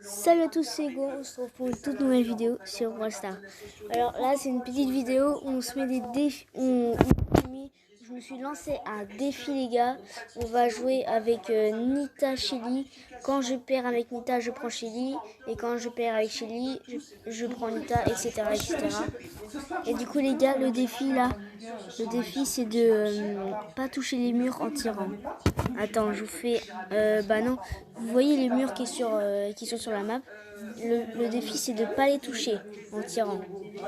Salut à tous, c'est Hugo, on se retrouve pour une toute nouvelle vidéo sur Brawl Stars. Alors là, c'est une petite vidéo où on se met des défis. Je me suis lancé un défi, les gars. On va jouer avec Nita, Shelly. Quand je perds avec Nita, je prends Shelly. Et quand je perds avec Shelly, je prends Nita, etc., etc. Et du coup, les gars, le défi là, c'est de pas toucher les murs en tirant. Attends, je vous fais... bah non, vous voyez les murs qui sont sur la map. Le défi, c'est de pas les toucher en tirant.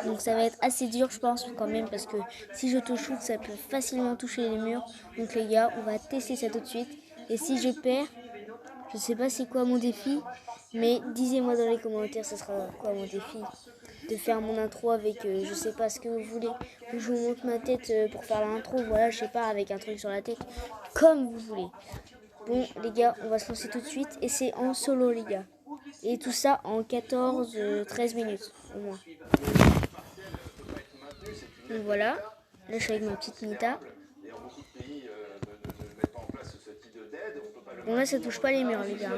Donc ça va être assez dur, je pense, quand même, parce que si je te shoot, ça peut facilement toucher les murs. Donc les gars, on va tester ça tout de suite. Et si je perds, je sais pas c'est quoi mon défi, mais disez-moi dans les commentaires, ça sera quoi mon défi. De faire mon intro avec, je sais pas ce que vous voulez. Ou je vous montre ma tête pour faire l'intro, voilà, je sais pas, avec un truc sur la tête. Comme vous voulez. Bon, les gars, on va se lancer tout de suite. Et c'est en solo, les gars. Et tout ça en 14-13 minutes, au moins. Donc voilà. Là, je suis avec ma petite Nita. Bon, là, ça touche pas les murs, les gars.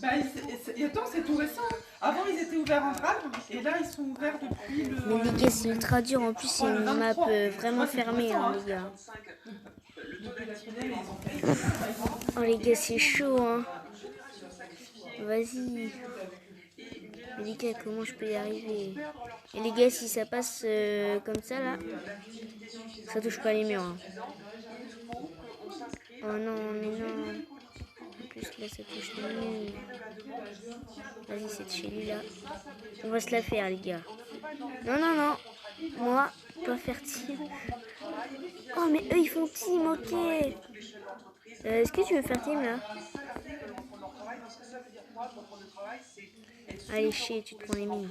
Bah, attends, c'est tout récent. Avant, ils étaient ouverts en drague, et là, ils sont ouverts depuis le... Mais les gars, c'est ultra dur. En plus, c'est une map vraiment fermée, hein, les gars. Oh, les gars, c'est chaud, hein. Vas-y. Mais les gars, comment je peux y arriver? Et les gars, si ça passe comme ça, là, ça touche pas les murs. Hein. Oh non, mais non. En plus, là, ça touche les murs. Vas-y, c'est de chez lui, là. On va se la faire, les gars. Non, non, non. Moi, pas faire team. Oh, mais eux, ils font team, ok. Est-ce que tu veux faire team, là? Allez, chier, tu te prends les mines.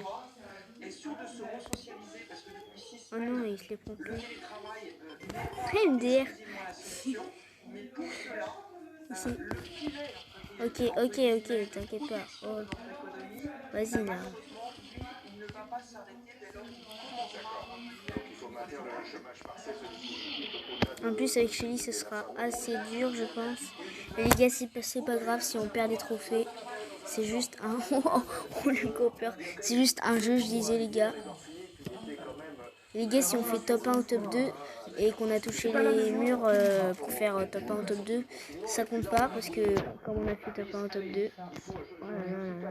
Oh non, il se les prend plus. MDR. Ici. Ok, t'inquiète pas. Oh. Vas-y, là. En plus, avec Shelly, ce sera assez dur, je pense. Et les gars, c'est pas grave si on perd des trophées. C'est juste un... Oh, le copper. C'est juste un jeu, je disais, les gars. Les gars, si on fait top 1 ou top 2 et qu'on a touché les murs pour faire top 1 ou top 2, ça compte pas parce que comme on a fait top 1 ou top 2... Oh là là là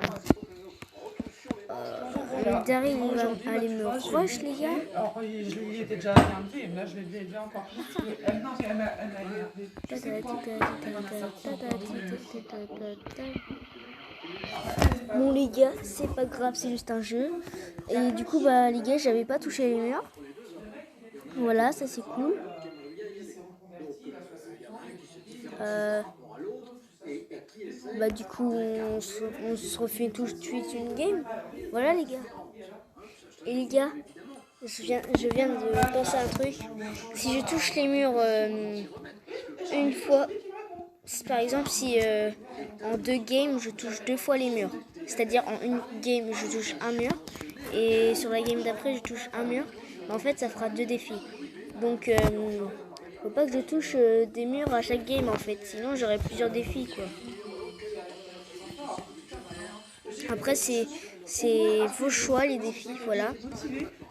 là. Daryl, il va aller me rush, les gars. Je lui étais déjà arrivé, mais là, je l'ai déjà encore plus. Elle m'a Bon les gars, c'est pas grave, c'est juste un jeu. Et du coup, bah les gars, j'avais pas touché les murs. Voilà, ça c'est cool. Bah du coup, on se refait tout de suite une game. Voilà les gars. Et les gars, je viens de penser à un truc. Si je touche les murs une fois, par exemple, si en 2 games, je touche 2 fois les murs. C'est-à-dire en une game, je touche un mur. Et sur la game d'après, je touche un mur. Mais en fait, ça fera 2 défis. Donc, faut pas que je touche des murs à chaque game, en fait. Sinon, j'aurai plusieurs défis, quoi. Après, c'est vos choix, les défis, voilà.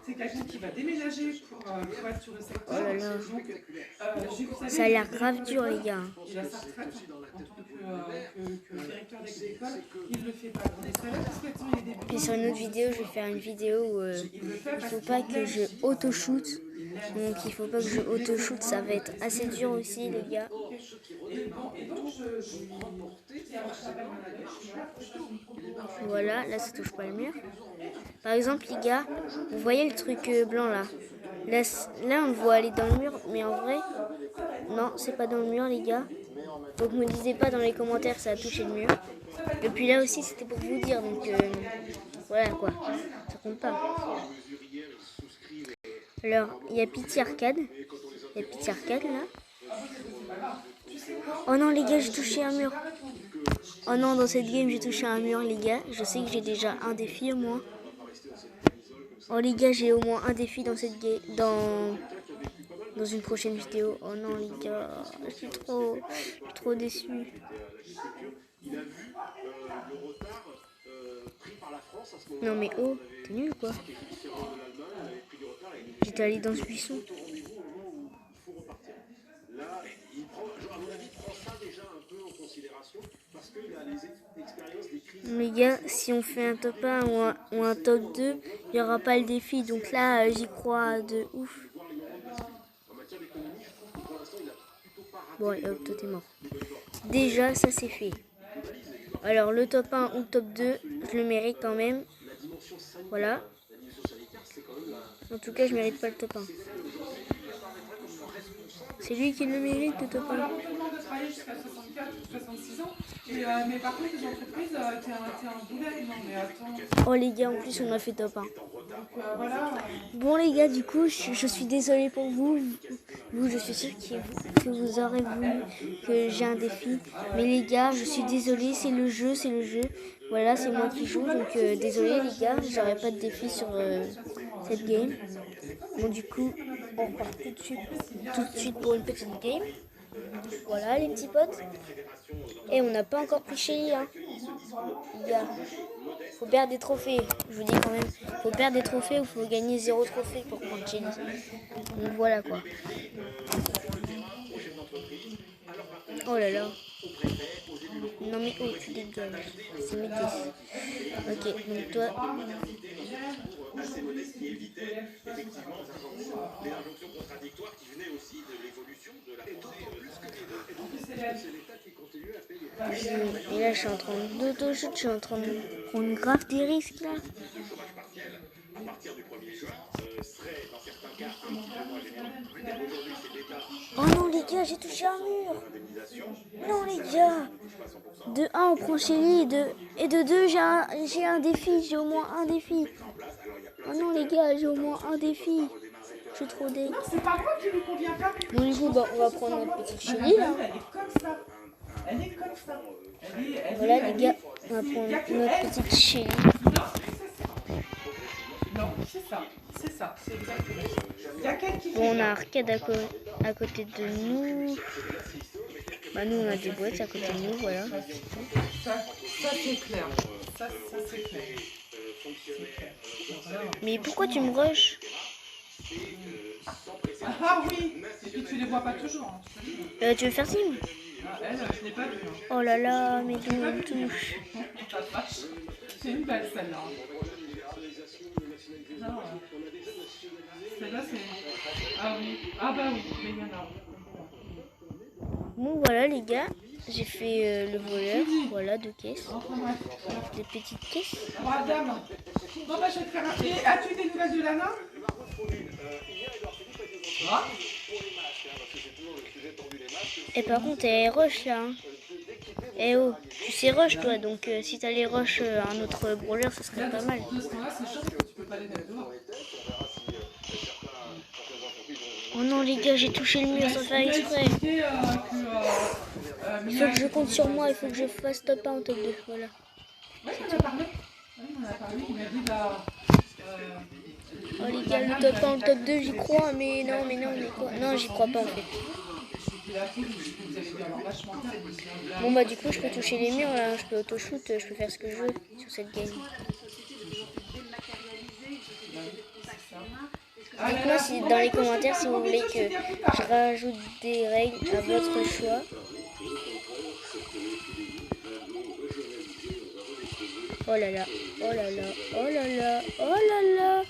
C'est quelqu'un qui va déménager pour être sur le secteur. Oh là là. Ça a l'air grave dur, les gars. Il a sa retraite en tant que directeur d'école. Il le fait pas. Puis sur une autre vidéo, je vais faire une vidéo où il faut pas que je auto-shoot. Donc il faut pas que je auto-shoot, ça va être assez dur aussi, les gars. Voilà, là ça touche pas le mur. Par exemple, les gars, vous voyez le truc blanc là. Là, on le voit aller dans le mur, mais en vrai, non, c'est pas dans le mur, les gars. Donc, me disez pas dans les commentaires, ça a touché le mur. Et puis là aussi, c'était pour vous dire, donc voilà quoi, ça compte pas. Alors, il y a Pity Arcade. Il y a Pity Arcade là. Oh non, les gars, j'ai touché un mur. Oh non, dans cette game, j'ai touché un mur, les gars. Je sais que j'ai déjà un défi au moins. Oh les gars, j'ai au moins un défi dans cette game, dans dans une prochaine vidéo. Oh non les gars, je suis trop déçu. Non mais oh, t'es nul quoi. J'étais allé dans ce buisson. Les gars, si on fait un top 1 ou un top 2, il n'y aura pas le défi. Donc là, j'y crois de ouf. Bon, et hop, toi t'es mort. Déjà, ça c'est fait. Alors, le top 1 ou le top 2, je le mérite quand même. Voilà. En tout cas, je mérite pas le top 1. C'est lui qui le mérite, le top 1. Alors, on te demande de travailler jusqu'à 64 ou 66 ans. Mais par contre, les entreprises, t'es un boulet. Non, mais attends. Oh les gars, en plus, on a fait top 1. Donc, voilà. Bon les gars, du coup, je suis désolée pour vous. Vous, je suis sûre que vous aurez voulu que j'ai un défi. Mais les gars, je suis désolée, c'est le jeu. Voilà, c'est moi qui joue. Donc désolée les gars, j'aurai pas de défi sur cette game. Bon du coup, on repart tout de suite pour une petite game. Voilà les petits potes. Et on n'a pas encore pris Shelly, hein. Les gars, faut perdre des trophées. Je vous dis quand même, faut perdre des trophées ou faut gagner 0 trophée pour prendre Shelly. Donc voilà quoi. Oh là là. Non mais oh, tu dégages. C'est mes défis. Ok, donc toi. Assez modeste qui évitait effectivement des injonctions contradictoires qui venaient aussi de l'évolution de la pensée. C'est l'État qui continue à payer. Et là, je suis en train d'auto-shoot, je suis en train de prendre grave des risques là. Le chômage partiel à partir du 1er juin serait dans certains cas un petit peu moins généreux. Aujourd'hui, c'est l'État. Oh non les gars, j'ai touché un mur. Non les gars. De 1 on prend Shelly et de 2 j'ai un défi, j'ai au moins un défi. Oh non les gars, j'ai au moins un défi. Je suis trop dé. Non, c'est pas moi qui lui convient pas. Bon du coup, bah, on va prendre notre petite Shelly là. Elle est comme ça. Elle est comme ça. Voilà les gars, on va prendre notre petite Shelly. Non, c'est ça. C'est ça. C'est exactement ça. Il y a quelqu'un qui fait Bon, on a Arcade à côté de nous. Bah nous on a des boîtes à côté de nous, voilà. ça c'est clair. Ça c'est clair. Mais pourquoi tu me rushes? Ah oui. Et puis tu les vois pas toujours. Hein. Tu veux faire signe? Ah, elle, je l'ai pas vue. Hein. Oh là là, mais d'où on touche? C'est une belle celle-là. Non, celle-là c'est... Ah oui. Ah bah oui, mais il y en a. Bon voilà les gars, j'ai fait le voleur, voilà 2 caisses. Enfin bref. Des petites caisses. Bravo dame. Bon bah je vais te faire un... Et as-tu des nouvelles de Lana? Ah. Et par contre elle rush là. Hein. Eh oh, tu sais rush toi, donc si t'allais rush un autre brawler, ce serait pas mal. De ce temps-là, c'est sûr que tu peux pas les mettre dehors. Oh non les gars, j'ai touché le mur sans faire exprès. Il faut que je compte sur moi, il faut que je fasse top 1 ou top 2, voilà. Oui, on en a parlé. Oui, on en a parlé, il m'a dit bah... Oh les gars, le top 1 ou le top 2, j'y crois, mais non, mais quoi? Non, j'y crois pas en fait. Bon bah du coup, je peux toucher les murs là, je peux auto-shoot, je peux faire ce que je veux sur cette game. Dites-moi si, dans les commentaires si vous voulez que je rajoute des règles à votre choix. Oh là là, oh là là, oh là là, oh là là.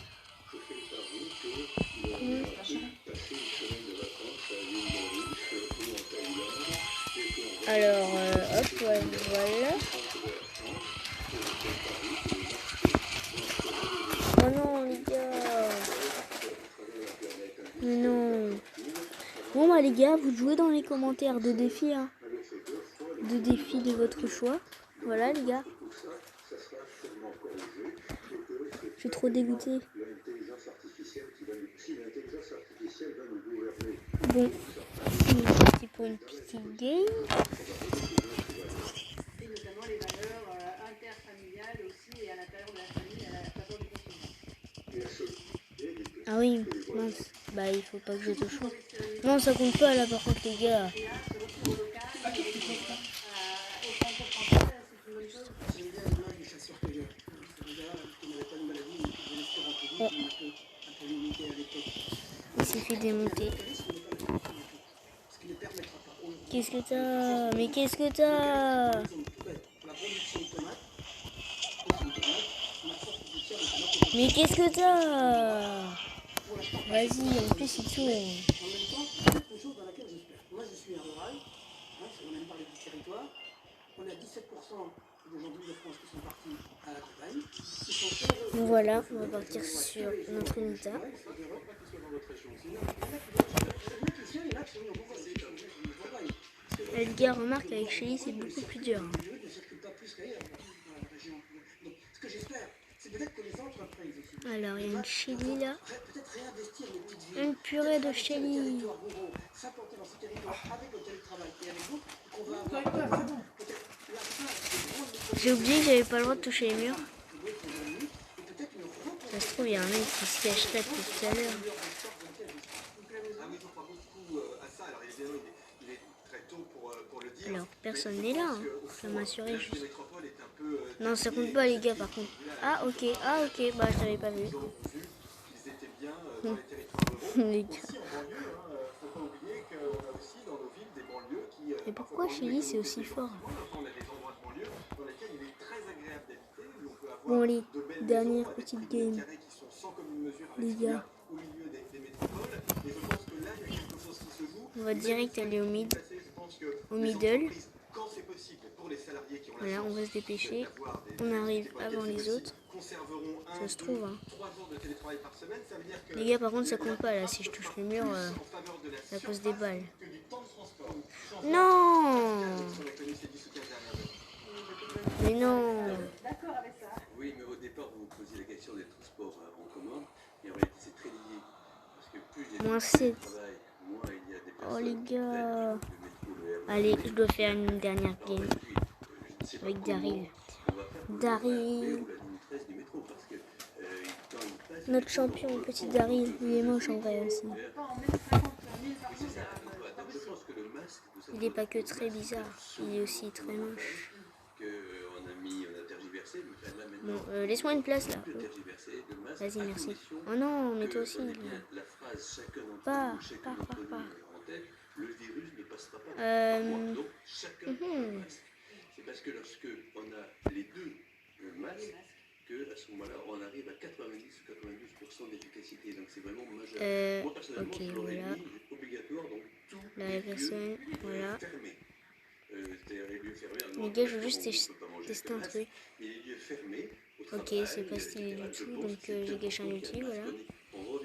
Alors, hop, voilà. Oh non, les gars. Mais non. Bon, bah, les gars, vous jouez dans les commentaires de défis, hein. De défis de votre choix. Voilà, les gars. Je suis trop dégoûtée. Bon, c'est parti pour une petite game. Et notamment les valeurs interfamiliales aussi et à l'intérieur de la famille à la faveur du confinement. Ah oui, mince. Bah il faut pas que je touche. Non, ça compte pas là par contre les gars. Oh. Il s'est fait démonter. Qu'est-ce que t'as? Mais qu'est-ce que t'as? Mais qu'est-ce que t'as? Vas-y, en plus il tourne. Quelque chose dans laquelle j'espère. Moi je suis un rural, on aime parler du territoire. On a 17% des gens de France qui sont partis à la campagne. Donc voilà, on va partir sur notre unité. Les gars, remarque avec Shelly c'est beaucoup plus dur. Alors il y a une Shelly là. Une purée de Shelly. J'ai oublié que j'avais pas le droit de toucher les murs. Ça se trouve, il y a un mec qui se cache là depuis tout à l'heure. Alors, personne n'est là. Hein. Je vais m'assurer juste. Non, ça compte pas, les gars, par contre. Ah, ok. Ah, ok. Bah, je t'avais pas vu. Les gars. Et pourquoi Shelly, c'est aussi fort? Bon, allez, dernière petite game. Les gars. On va direct aller au mid. Au middle. Voilà, on va se dépêcher. On arrive avant les autres. Ça se trouve. Hein. Les gars, par contre, ça compte pas là. Si je touche le mur, c'est à cause des balles. Non! Mais non! Oui, mais au départ, vous vous posiez la question des transports en commun. Et en réalité, c'est très lié. Parce que plus il y a Moins de 7. travail, moins il y a des personnes. Oh les gars! Le métro, le RER. Allez, je dois faire une dernière game. Avec Daryl. Daryl. Notre champion, petit Daryl. Il est moche en vrai aussi. Il est pas que très bizarre, il est aussi très moche. Bon, laisse-moi une place là. Vas-y, merci. Oh non, mais toi aussi. Pars. C'est parce que lorsque on a les deux masques que à ce moment-là on arrive à 90 ou 92% d'efficacité. Donc c'est vraiment majeur. Moi personnellement, ok, je l'aurais voilà. mis obligatoire dans tous La les personne, lieux voilà. fermés. C'est-à-dire les lieux fermés. Les gars, je veux juste tester un truc. Et les lieux fermés. Ok, c'est pas stylé du tout, donc j'ai gâché un outil, voilà.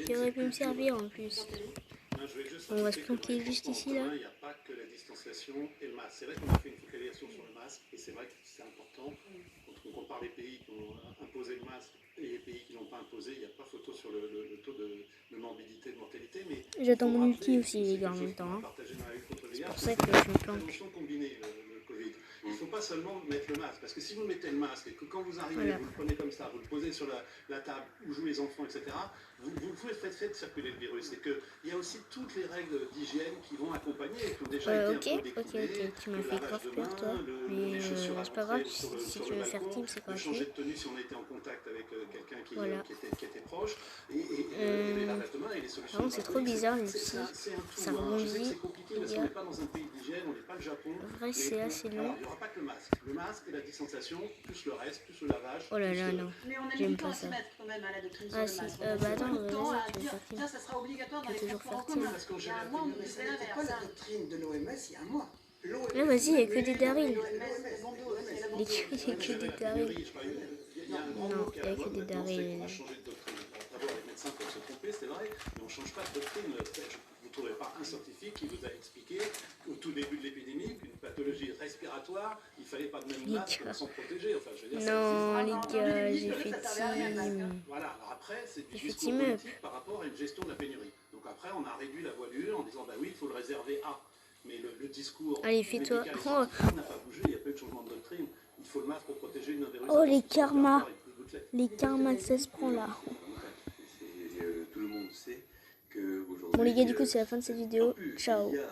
Qui aurait pu me servir en plus. On va se planquer juste ici là. Il n'y a pas que la distanciation et le masque. C'est vrai qu'on a fait une focalisation sur le masque et c'est vrai que c'est important. Quand on compare les pays qui ont imposé le masque et les pays qui ne l'ont pas imposé, il n'y a pas photo sur le taux de morbidité, de mortalité. J'attends mon ulti aussi les gars en même temps. Hein. C'est pour ça que je me planque. Il ne faut pas seulement mettre le masque, parce que si vous mettez le masque et que quand vous arrivez, voilà, vous le prenez comme ça, vous le posez sur la table où jouent les enfants, etc., vous faites circuler le virus. Et qu'il y a aussi toutes les règles d'hygiène qui vont accompagner, qui ont déjà été un peu découvertes. Ok, tu m'as fait grave peur toi, mais c'est pas grave, si tu veux faire team, c'est grave. Changer de tenue si on était en contact avec quelqu'un qui était proche, et les lavages de mains et les solutions. Non, c'est trop bizarre, mais ça rebondit. C'est compliqué parce qu'on n'est pas dans un pays d'hygiène, on n'est pas le Japon. En vrai, c'est assez long. Il n'y aura pas que le masque. Le masque et la distanciation, plus le reste, plus le lavage. Oh là là, non. Mais on a j'aime mis du temps pas à se ça. mettre quand même à la doctrine sur Ah le si, masque. bah attends, vas-y, tu veux faire team. ça sera obligatoire dans les toujours transports en faire team. commun. Il y a un mois, on disait l'inverse. C'est pas la doctrine de l'OMS il y a un mois. Là, vas-y, il n'y a que des Daryl. Il n'y a que des Daryl. Non, il n'y a que des Daryl. D'abord, les médecins peuvent se tromper, c'est vrai, mais on ne change pas de doctrine. Vous ne trouverez pas un scientifique qui vous a expliqué au tout début de l'épidémie qu'une pathologie respiratoire, il ne fallait pas de même masque pour s'en protéger. Enfin, je veux dire, non, les gars, j'ai fait team. Voilà, alors après, c'est du J'ai fait discours team up. politique par rapport à une gestion de la pénurie. Donc après, on a réduit la voilure en disant, bah oui, il faut le réserver à. Mais le discours allez, fais-toi. médical et scientifique n'a pas bougé, il n'y a pas eu de changement de doctrine. Il faut le masque pour protéger une virus. Oh, les karmas. Les karmas que ça se prend là. Tout le monde sait qu'aujourd'hui, Bon les gars, du coup c'est la fin de cette vidéo. en plus, Ciao. il y a